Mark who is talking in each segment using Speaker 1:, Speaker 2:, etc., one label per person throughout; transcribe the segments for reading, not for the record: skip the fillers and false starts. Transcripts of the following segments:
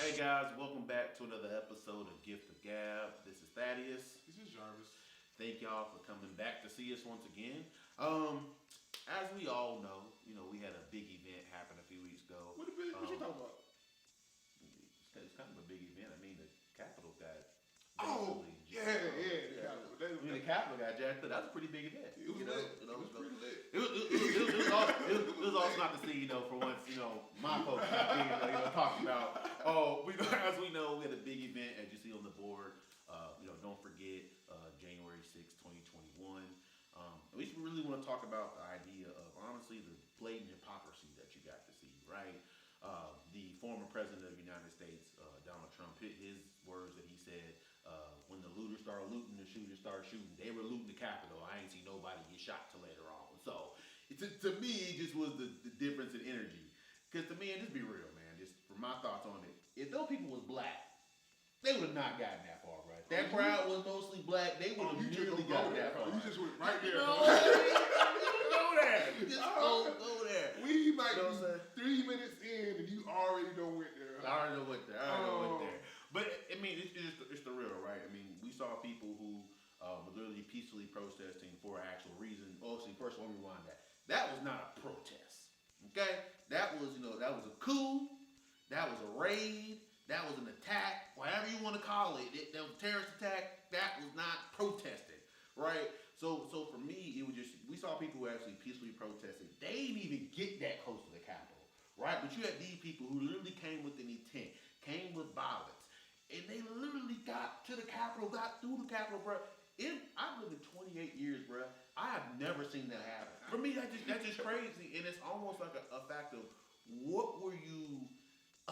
Speaker 1: Hey guys, welcome back to another episode of Gift of Gab. This is Thaddeus.
Speaker 2: This is Jarvis.
Speaker 1: Thank y'all for coming back to see us once again. Um, as we all know, we had a big event happen a few weeks ago.
Speaker 2: What you
Speaker 1: Um,
Speaker 2: talking about?
Speaker 1: it's kind of a big event. I mean, the Capitol got
Speaker 2: Oh,
Speaker 1: basically.
Speaker 2: yeah.
Speaker 1: The Capitol got jacked up. That's a pretty big event.
Speaker 2: It was lit. It was pretty lit.
Speaker 1: It was also not to see, for once, my folks not being, talking about, as we know, we had a big event, as you see on the board. Don't forget, January 6th, 2021. We really want to talk about the idea of, honestly, the blatant hypocrisy that you got to see, right? The former president of the United States, Donald Trump, his words that he said, when the looters started looting, the shooters started shooting. They were looting the Capitol. I ain't see nobody get shot till later on. So, to me, it just was the difference in energy. Because to me, and just be real, man, just for my thoughts on it, if those people was black, they would have not gotten that far, right? That crowd was mostly black. They would have nearly gotten that far.
Speaker 2: You just went right there.
Speaker 1: Go there. Just go there.
Speaker 2: We might be 3 minutes in and you already done went there.
Speaker 1: I already went there. But I mean, it's the real, right? I mean, we saw people who were literally peacefully protesting for an actual reason. See, first, let me rewind that. That was not a protest. Okay, that was a coup. That was a raid. That was an attack. Whatever you want to call it. That was a terrorist attack. That was not protesting, right? So for me, it was just we saw people who actually peacefully protested. They didn't even get that close to the Capitol, right? But you had these people who literally came with an intent, came with violence. And they literally got to the Capitol, got through the Capitol, bro. I've lived in 28 years, bro. I have never seen that happen. For me, that's just crazy. And it's almost like a fact of what were you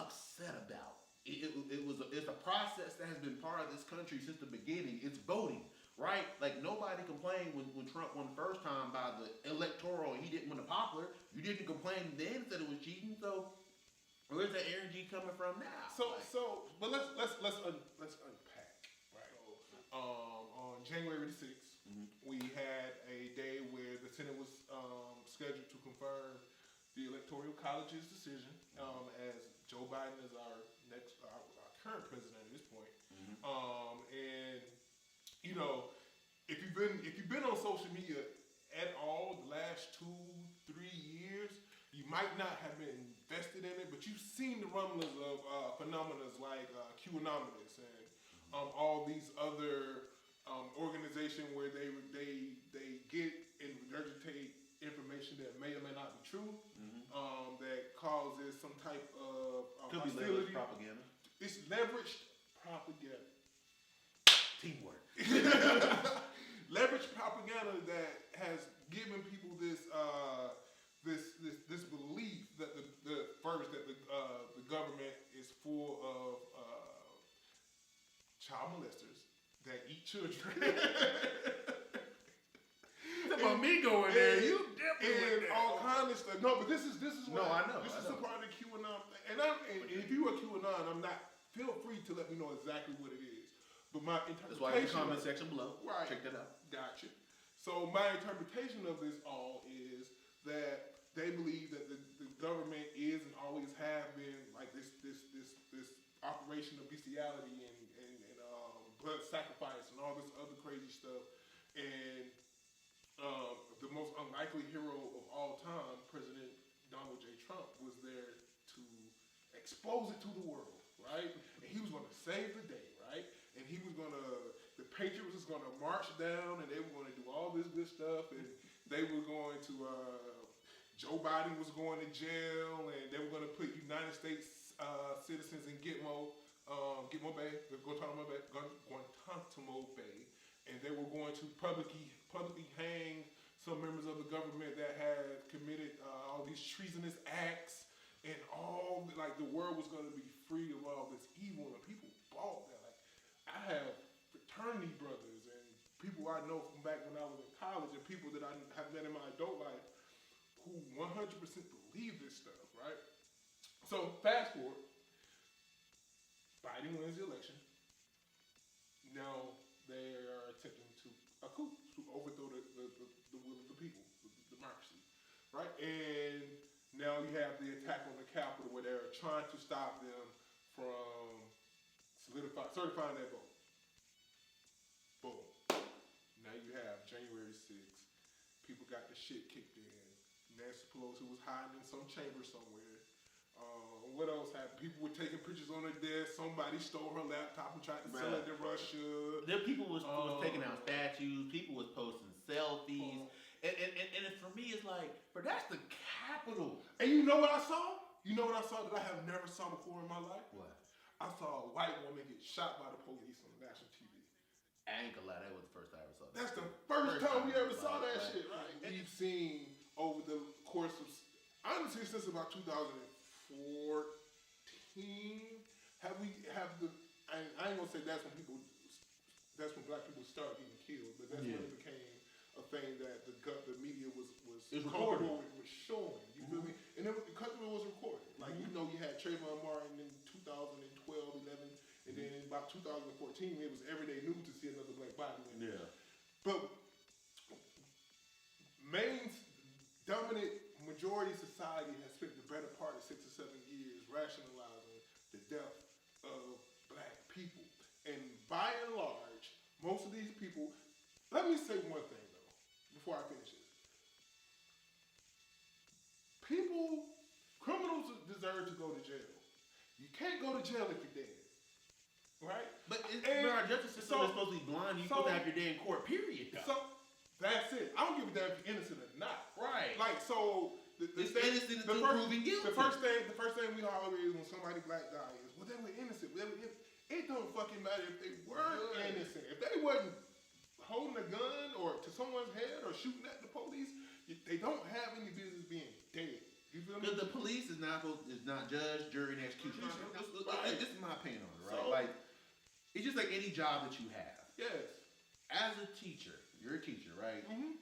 Speaker 1: upset about? It's a process that has been part of this country since the beginning. It's voting, right? Like nobody complained when Trump won the first time by the electoral and he didn't win the popular. You didn't complain then that it was cheating. So where's that energy coming from now?
Speaker 2: But let's unpack. Right. On January 6th, we had a day where the Senate was scheduled to confirm the Electoral College's decision as Joe Biden is our current president at this point. And if you've been on social media at all the last 2-3 years, you might not have been invested in it, but you've seen the rumblings of phenomena like QAnonymous and all these other organizations where they get and regurgitate information that may or may not be true, that causes some type of
Speaker 1: could be
Speaker 2: hostility.
Speaker 1: leveraged propaganda.
Speaker 2: It's leveraged propaganda.
Speaker 1: Teamwork.
Speaker 2: Leveraged propaganda that has given people this belief that the government is full of child molesters that eat children.
Speaker 1: About me going there, you definitely
Speaker 2: and all kind of stuff. No, but this is
Speaker 1: No, I know.
Speaker 2: This is a part of the QAnon thing. And if you are QAnon, feel free to let me know exactly what it is. But my interpretation.
Speaker 1: That's why in the comment section below.
Speaker 2: Right.
Speaker 1: Check that out.
Speaker 2: Gotcha. So my interpretation of this all is that they believe that the government is and always have been like this operation of bestiality and blood sacrifice and all this other crazy stuff. And the most unlikely hero of all time, President Donald J. Trump, was there to expose it to the world, right? And he was going to save the day, right? And the Patriots was going to march down and they were going to do all this good stuff and they were going to, Joe Biden was going to jail and they were going to put United States citizens in Gitmo Bay, Guantanamo Bay, and they were going to publicly hang some members of the government that had committed all these treasonous acts, and the world was going to be free of all this evil, and people bought that. Like, I have fraternity brothers and people I know from back when I was in college, and people that I have met in my adult life who 100% believe this stuff, right? So fast forward, Biden wins the election. Now they are attempting a coup to overthrow the will of the people, the democracy, right? And now you have the attack on the Capitol where they're trying to stop them from certifying that vote. Boom. Now you have January 6th. People got the shit kicked in. Nancy Pelosi was hiding in some chamber somewhere. What else happened? People were taking pictures on her desk. Somebody stole her laptop and tried to sell it to Russia.
Speaker 1: There people was taking out statues. People was posting selfies. And for me, it's like, but that's the Capitol.
Speaker 2: And you know what I saw? You know what I saw that I have never saw before in my life?
Speaker 1: What?
Speaker 2: I saw a white woman get shot by the police on national TV.
Speaker 1: I ain't gonna lie, that was the first time I ever saw that.
Speaker 2: That's the first time we ever saw that shit, right? We've seen over the course of, honestly, since about 2014, I ain't gonna say that's when black people started getting killed, but that's when it became a thing that the media was comfortable with showing. You feel me? And because it was recorded. Like, you know, you had Trayvon Martin in 2012, 11, and then in about 2014, it was everyday news to see another black body.
Speaker 1: Yeah.
Speaker 2: But dominant majority society has spent the better part of 6 or 7 years rationalizing the death of black people. And by and large, most of these people, let me say one thing though, before I finish this. Criminals deserve to go to jail. You can't go to jail if you're dead. Right?
Speaker 1: But our justice system is supposed to be blind. You're supposed to have your day in court, period. Though.
Speaker 2: So, that's it. I don't give a damn if you're innocent or not.
Speaker 1: Right.
Speaker 2: Like, so...
Speaker 1: It's innocent until proven guilty.
Speaker 2: The first thing we always, when somebody black dies, is, well, they were innocent. It don't fucking matter if they weren't innocent. If they wasn't holding a gun or to someone's head or shooting at the police, they don't have any business being dead. You feel me?
Speaker 1: Because the police is not judge, jury, and executioner.
Speaker 2: Right.
Speaker 1: This is my opinion on it, right?
Speaker 2: So,
Speaker 1: like, it's just like any job that you have.
Speaker 2: Yes.
Speaker 1: As a teacher, you're a teacher, right? Mm-hmm.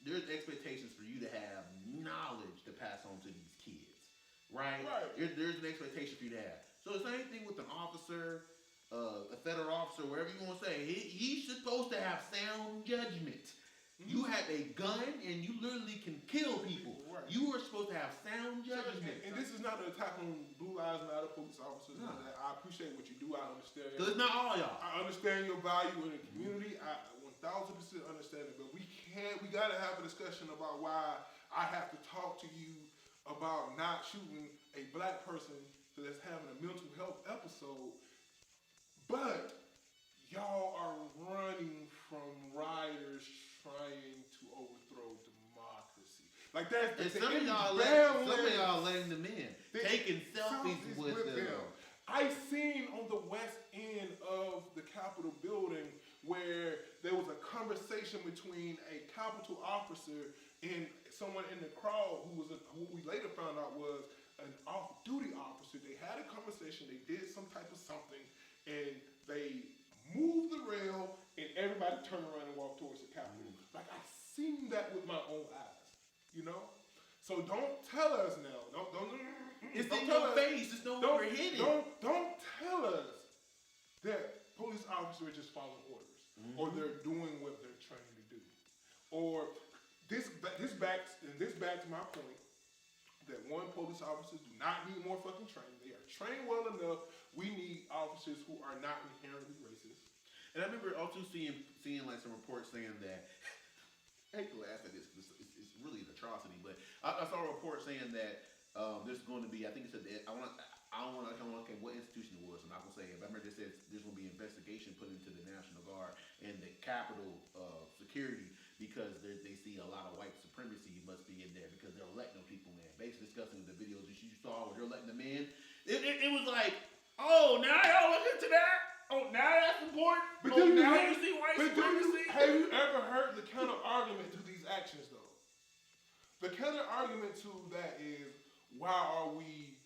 Speaker 1: There's expectations for you to have knowledge to pass on to these kids, right?
Speaker 2: Right.
Speaker 1: There's an expectation for you to have. So the same thing with an officer, a federal officer, whatever you want to say. He's supposed to have sound judgment. Mm-hmm. You have a gun and you literally can kill people. Right. You are supposed to have sound judgment.
Speaker 2: And this is not an attack on Blue Lives Matter police officers. No. I appreciate what you do. I understand.
Speaker 1: Because it's not all y'all.
Speaker 2: I understand your value in the community. I 1000% understand it. But we got to have a discussion about why I have to talk to you about not shooting a black person that's having a mental health episode. But y'all are running from rioters trying to overthrow democracy. Like that's
Speaker 1: some of y'all letting them in, taking selfies with them.
Speaker 2: I seen on the west end of the Capitol building where there was a conversation between a Capitol officer and someone in the crowd who we later found out was an off-duty officer. They had a conversation. They did some type of something, and they moved the rail, and everybody turned around and walked towards the Capitol. Like, I seen that with my own eyes, you know? So don't tell us now.
Speaker 1: It's in your face. It's no longer hidden.
Speaker 2: Don't tell us that police officers are just following orders, or they're doing what they're trained to do, or this backs to my point that police officers do not need more fucking training. They are trained well enough. We need officers who are not inherently racist.
Speaker 1: And I remember also seeing like some reports saying that. I hate to laugh at this because it's really an atrocity, but I saw a report saying that there's going to be. I think it said that I don't want to what institution it was. I'm not gonna say it, but I remember they said there's going to be an investigation put into the National Guard and the Capitol security because they see a lot of white supremacy must be in there because they're letting them people in. Basically discussing the videos that you saw where they're letting them in. It was like, oh, now y'all look into that. Oh, now that's important.
Speaker 2: But
Speaker 1: now you see white supremacy.
Speaker 2: Have you ever heard the counter argument to these actions, though? The counter argument to that is, why are we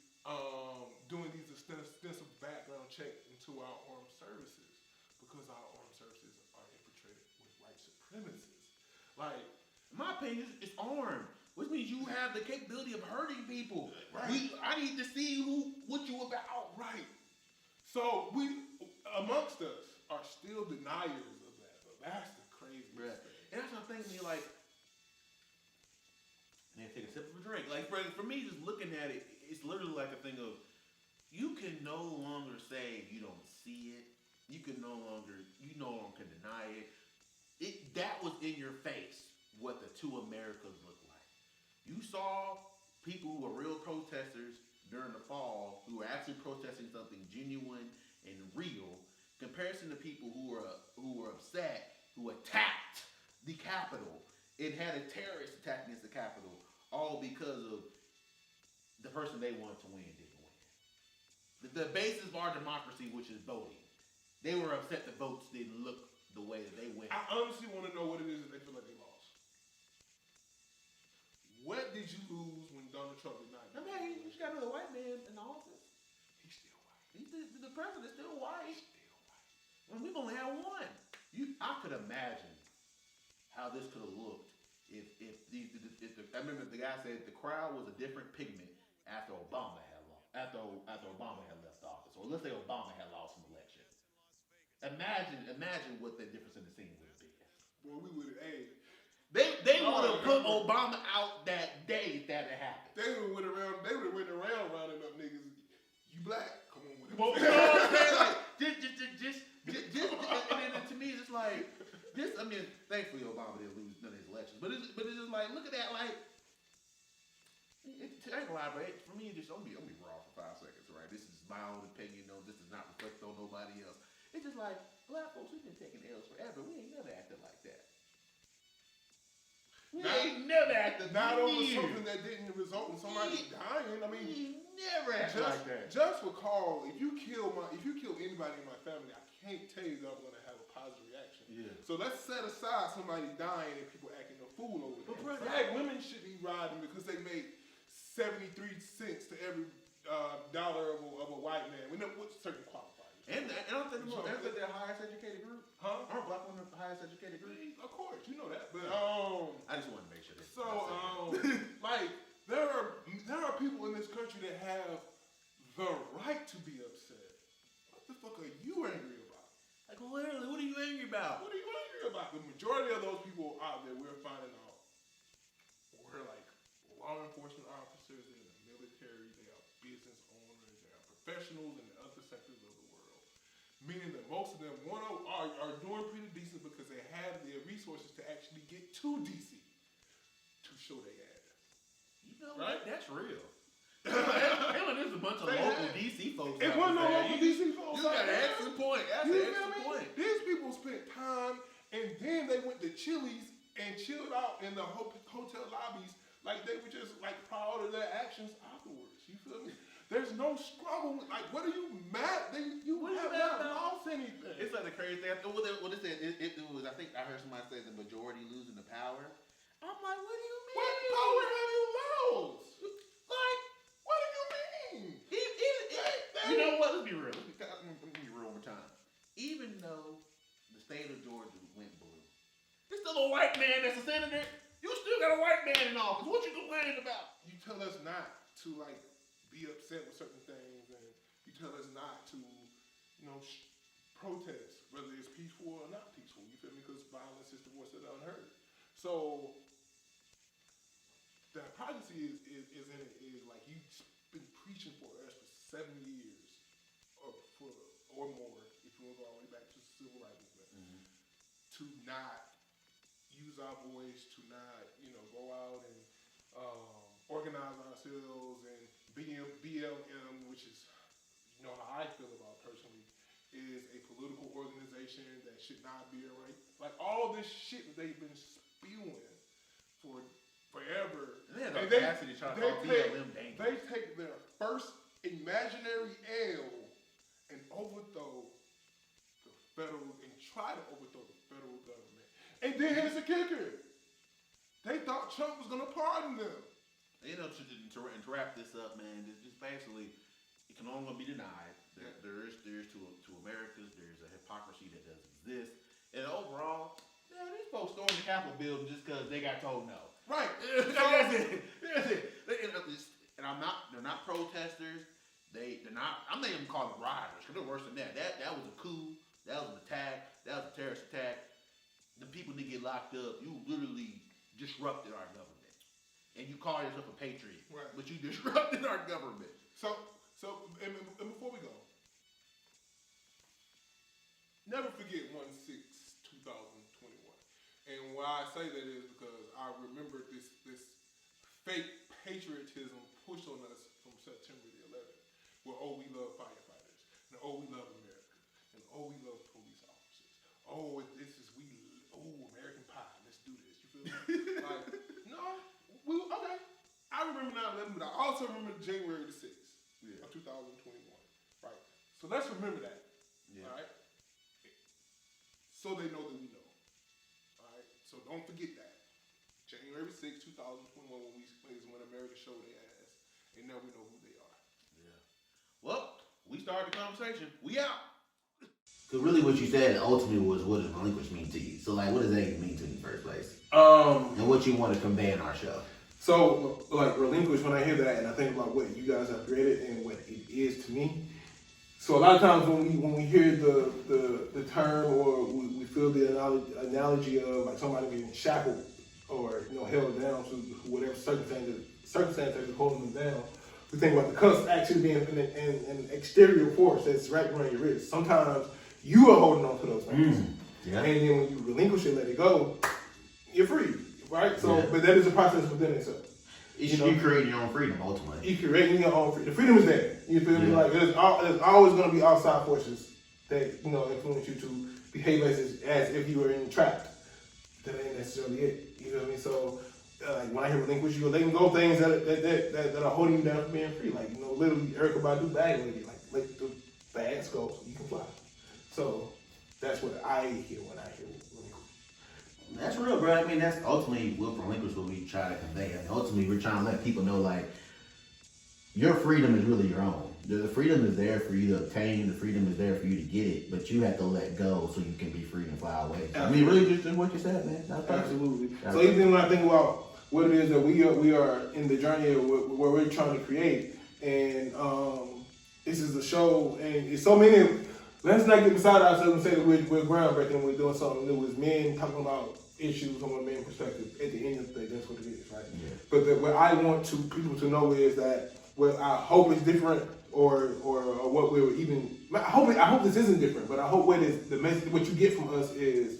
Speaker 2: doing these extensive background checks into our armed services? Because our armed services are infiltrated with white supremacists. Like,
Speaker 1: in my opinion, it's armed, which means you have the capability of hurting people.
Speaker 2: Right.
Speaker 1: I need to see what you about.
Speaker 2: Right. So we, amongst us, are still deniers of that. But that's the crazy thing.
Speaker 1: And that's what I'm thinking. Like, man, take a sip of a drink. Like for me, just looking at it, it's literally like a thing of you can no longer say you don't see it. You no longer can deny it. That was in your face what the two Americas look like. You saw people who were real protesters during the fall who were actually protesting something genuine and real, comparison to people who were upset, who attacked the Capitol and had a terrorist attack against the Capitol, all because of the person they wanted to win didn't win. The basis of our democracy, which is voting, they were upset the votes didn't look the way that they went.
Speaker 2: I honestly want to know what it is that they feel like they lost. What did you lose when Donald Trump did not?
Speaker 1: I mean, you just got another white man in office.
Speaker 2: He's still white.
Speaker 1: The president's still white.
Speaker 2: He's still white.
Speaker 1: Well, we've only had one. I could imagine how this could have looked if I remember the guy said the crowd was a different pigment after Obama had lost, after Obama had left office, or let's say Obama had lost an election. Imagine what the difference in the scene would have been.
Speaker 2: Boy, we would have. Hey,
Speaker 1: they would have put Obama out that day if that had happened.
Speaker 2: They would have went around rounding up niggas. You black? Come on with it.
Speaker 1: You know what I'm saying? Like just and then to me it's just like this. I mean, thankfully Obama didn't lose none of his elections, but it's just like look at that. Like I ain't gonna lie, but for me, just I'm gonna be raw for 5 seconds, right? This is my own opinion. No, this does not reflect on nobody else. It's just like black folks, we've been taking L's forever. We ain't never acted like that. We ain't never acted
Speaker 2: not over something that didn't result in somebody dying. I mean,
Speaker 1: we never acted like that.
Speaker 2: Just recall, if you kill anybody in my family, I can't tell you that I'm gonna have a positive reaction.
Speaker 1: Yeah.
Speaker 2: So let's set aside somebody dying and people acting a fool over it.
Speaker 1: But
Speaker 2: black women should be riding because they make 73 cents to every dollar of a white man. We know what certain qualifiers.
Speaker 1: And I don't think they're the highest educated group.
Speaker 2: Huh?
Speaker 1: Aren't black women the highest educated group?
Speaker 2: Of course, you know that. But
Speaker 1: I just wanted to make sure that.
Speaker 2: So like there are people in this country that have the right to be upset. What the fuck are you angry about?
Speaker 1: Like literally, what are you angry about?
Speaker 2: What are you angry about? The majority of those people out there we're finding out were like law enforcement officers in the military, they are business owners, they are professionals in the other sectors of the world. Meaning that most of them are doing pretty decent because they have the resources to actually get to DC to show their ass.
Speaker 1: You know,
Speaker 2: right?
Speaker 1: That's real. There's a bunch of local DC folks.
Speaker 2: It wasn't no local DC folks.
Speaker 1: You got an excellent point. That's an excellent point.
Speaker 2: These people spent time and then they went to Chili's and chilled out in the hotel lobbies like they were just like proud of their actions afterwards. You feel me? There's no struggle. Like, what are you mad? You have not lost anything.
Speaker 1: It's like the crazy thing. What it said, it was, I think I heard somebody say the majority losing the power. I'm like, what do you mean?
Speaker 2: What power have you lost? Like, what do you mean?
Speaker 1: You know what? Let's be real. Let me be real one more time. Even though the state of Georgia went blue, there's still a white man that's a senator. You still got a white man in office. What you complaining about?
Speaker 2: You tell us not to, like, be upset with certain things, and you tell us not to, protest, whether it's peaceful or not peaceful. You feel me? Because violence is the voice of the unheard. So the hypocrisy is like you've been preaching for us for 7 years or more, if you want to go all the way back to the civil rights movement, to not use our voice, to not go out and organize ourselves and BLM, which is, how I feel about personally, is a political organization that should not be around. Like all this shit that they've been spewing for forever.
Speaker 1: They have the audacity to try to call BLM dangerous.
Speaker 2: They take their first imaginary L and overthrow the federal, and try to overthrow the federal government. And then here's the kicker. They thought Trump was going to pardon them.
Speaker 1: To wrap this up, man, it's just basically, it can only be denied. There is to Americans, there's a hypocrisy that does exist. And overall, man, these folks stormed the Capitol building just because they got told no.
Speaker 2: Right.
Speaker 1: That's it. And they're not protesters. They're not, I'm not even calling them rioters, because they're worse than that. That was a coup. That was an attack. That was a terrorist attack. The people that get locked up, you literally disrupted our government. And you call yourself a patriot,
Speaker 2: right.
Speaker 1: But you disrupted our government.
Speaker 2: So So, and before we go, never forget 1/6/2021. And why I say that is because I remember this fake patriotism pushed on us from September the 11th, where we love firefighters, and we love America, and we love police officers. American pie. Let's do this. You feel me? Like, no, okay. I remember 9/11, but I also remember January the 6th of 2021. Right. So let's remember that. Yeah. All right. So they know that we know. All right. So don't forget that. January 6th, 2021, when America showed their ass, and now we know who they are.
Speaker 1: Yeah. Well, we started the conversation. We out.
Speaker 3: Because really what you said ultimately was, what does relinquish mean to you? So like, what does that even mean to you in the first place? And what you want to convey in our show?
Speaker 2: So like relinquish, when I hear that and I think about what you guys have created and what it is to me. So a lot of times when we hear the term or we feel the analogy of like somebody being shackled or held down to whatever circumstance that is holding them down, we think about the cuffs actually being an exterior force that's right around your wrist. Sometimes you are holding on to those things. Yeah. And then when you relinquish it, let it go, you're free, right? So, but that is a process within itself.
Speaker 3: You create your own freedom, ultimately.
Speaker 2: You creating your own freedom. The freedom is there. You feel me? Like there's always going to be outside forces that influence you to behave as if you were entrapped. That ain't necessarily it. You feel me? So, like when I hear relinquish, you're letting go of things that are holding you down from being free. Like literally, Erykah Badu bag lady. Like let the bags go so you can fly. So that's what I hear when I hear relinquish.
Speaker 3: That's real, bro. I mean, that's ultimately what relinquish what we try to convey. I mean, ultimately, we're trying to let people know, like, your freedom is really your own. The freedom is there for you to obtain. The freedom is there for you to get it, but you have to let go so you can be free and fly away. Absolutely. I mean, really, just what you said, man.
Speaker 2: Absolutely. So even when I think about what it is that we are in the journey of where we're trying to create, and this is a show, and it's so many. Let's not get beside ourselves and say that we're groundbreaking and we're doing something new. It's men talking about issues from a man's perspective. At the end of the day, that's what it is, right? Yeah. But what I want people to know is that what I hope is different, or what we're even. I hope this isn't different, but I hope what is the message. What you get from us is,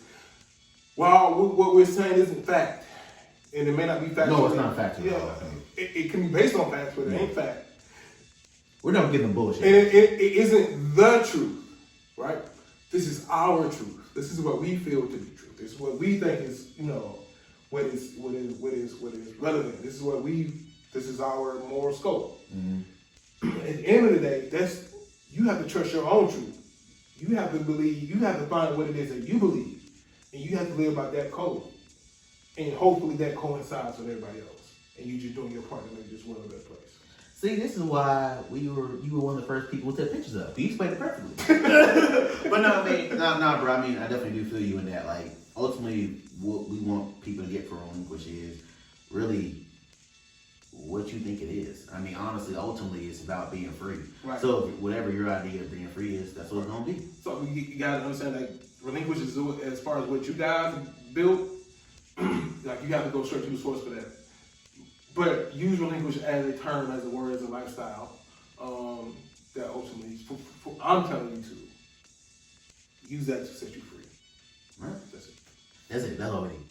Speaker 2: well, what we're saying isn't fact, and it may not be fact.
Speaker 3: No, it's not fact.
Speaker 2: Yeah, it can be based on facts, but it ain't fact.
Speaker 3: We're not getting the bullshit,
Speaker 2: and it isn't the truth. Right? This is our truth. This is what we feel to be true. This is what we think is, what is relevant. This is our moral scope. Mm-hmm. At the end of the day, you have to trust your own truth. You have to believe, you have to find what it is that you believe. And you have to live by that code. And hopefully that coincides with everybody else. And you just doing your part to make this world a better place.
Speaker 3: See, this is why you were one of the first people to take pictures of. You explained it perfectly. But no, I mean, no, bro. I mean, I definitely do feel you in that. Like, ultimately, what we want people to get from relinquish is really what you think it is. I mean, honestly, ultimately, it's about being free. Right. So, whatever your idea of being free is, that's what it's gonna be.
Speaker 2: So you guys understand that relinquish is as far as what you guys built. Like, you have to go straight to the source for that. But use relinquish as a term, as a word, as a lifestyle. That ultimately, I'm telling you to use that to set you free.
Speaker 3: Right. That's it. That's all we need.